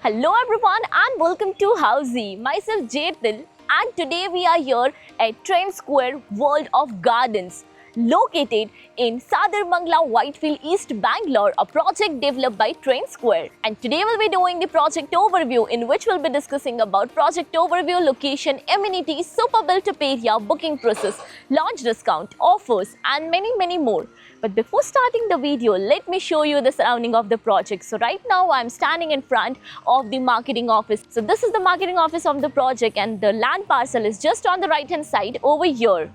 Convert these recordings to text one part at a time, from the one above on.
Hello everyone and welcome to Housey. Myself Jetil and today we are here at Trent Square World of Gardens located in Sadarmangla Whitefield East Bangalore, a project developed by Trent Square. And today we'll be doing the project overview in which we'll be discussing about project overview, location, amenities, super built-up area, booking process, launch discount, offers and many more. But before starting the video, let me show you the surrounding of the project. So right now I'm standing in front of the marketing office. So this is the marketing office of the project and the land parcel is just on the right hand side over here.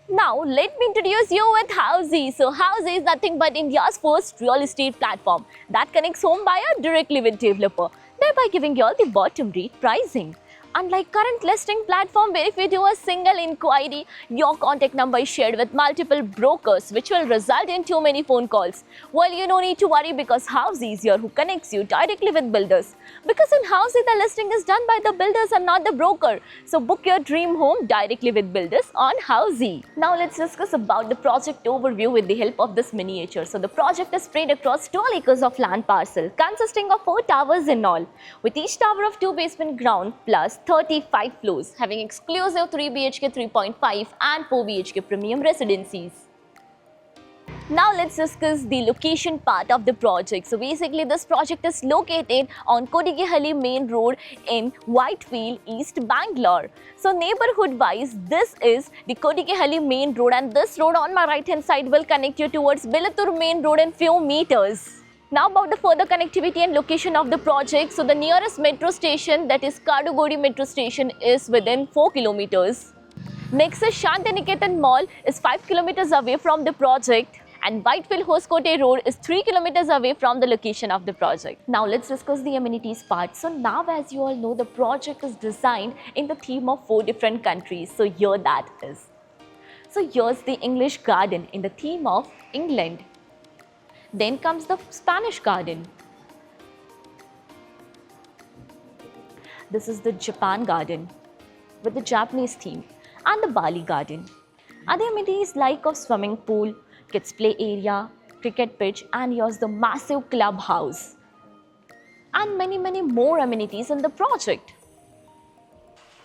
Now let me introduce you with Housey. So Housey is nothing but India's first real estate platform that connects home buyer directly with developer, thereby giving you all the bottom rate pricing. Unlike current listing platform where if you do a single inquiry, your contact number is shared with multiple brokers which will result in too many phone calls. Well, you don't need to worry because Housey is here who connects you directly with builders. Because in Housey, the listing is done by the builders and not the broker. So book your dream home directly with builders on Housey. Now let's discuss about the project overview with the help of this miniature. So the project is spread across 12 acres of land parcel consisting of 4 towers in all, with each tower of 2 basement ground plus 35 floors, having exclusive 3 BHK, 3.5 and 4 BHK premium residencies. Now let's discuss the location part of the project. So basically this project is located on Kodigehalli main road in Whitefield, East Bangalore. So neighborhood wise, this is the Kodigehalli main road and this road on my right hand side will connect you towards Bilatur main road in few meters. Now about the further connectivity and location of the project. So the nearest metro station, that is Kadugodi metro station, is within 4 kilometers. Next is Shantiniketan Mall is 5 kilometers away from the project and Whitefield Hoskote Road is 3 kilometers away from the location of the project. Now let's discuss the amenities part. So now as you all know, the project is designed in the theme of 4 different countries. So here that is. So here's the English garden in the theme of England. Then comes the Spanish garden. This is the Japan garden with the Japanese theme and the Bali garden. Other amenities like of swimming pool, kids play area, cricket pitch and here's the massive clubhouse. And many more amenities in the project.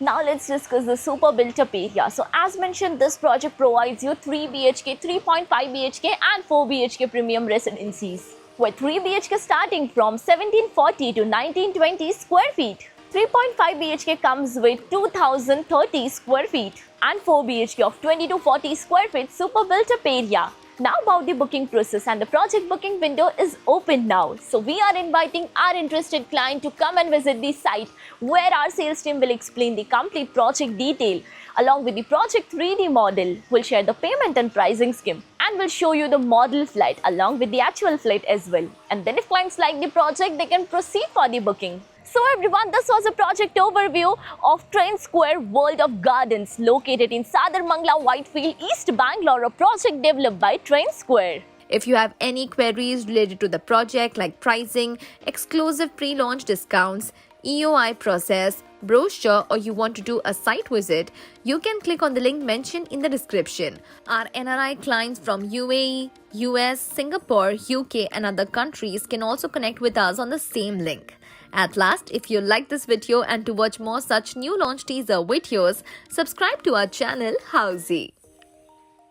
Now let's discuss the super built-up area. So as mentioned, this project provides you 3 BHK, 3.5 BHK and 4 BHK premium residencies, with 3 BHK starting from 1740 to 1920 square feet. 3.5 BHK comes with 2030 square feet and 4 BHK of 20 to 40 square feet super built-up area. Now about the booking process, and the project booking window is open now. So we are inviting our interested client to come and visit the site where our sales team will explain the complete project detail along with the project 3D model. We'll share the payment and pricing scheme and we'll show you the model flight along with the actual flight as well. And then if clients like the project, they can proceed for the booking. So everyone, this was a project overview of Trent Square World of Gardens located in Sadarmangla Whitefield, East Bangalore, a project developed by Trent Square. If you have any queries related to the project like pricing, exclusive pre-launch discounts, EOI process, brochure, or you want to do a site visit, you can click on the link mentioned in the description. Our NRI clients from UAE, US, Singapore, UK and other countries can also connect with us on the same link. At last, if you like this video and to watch more such new launch teaser videos, subscribe to our channel Housey.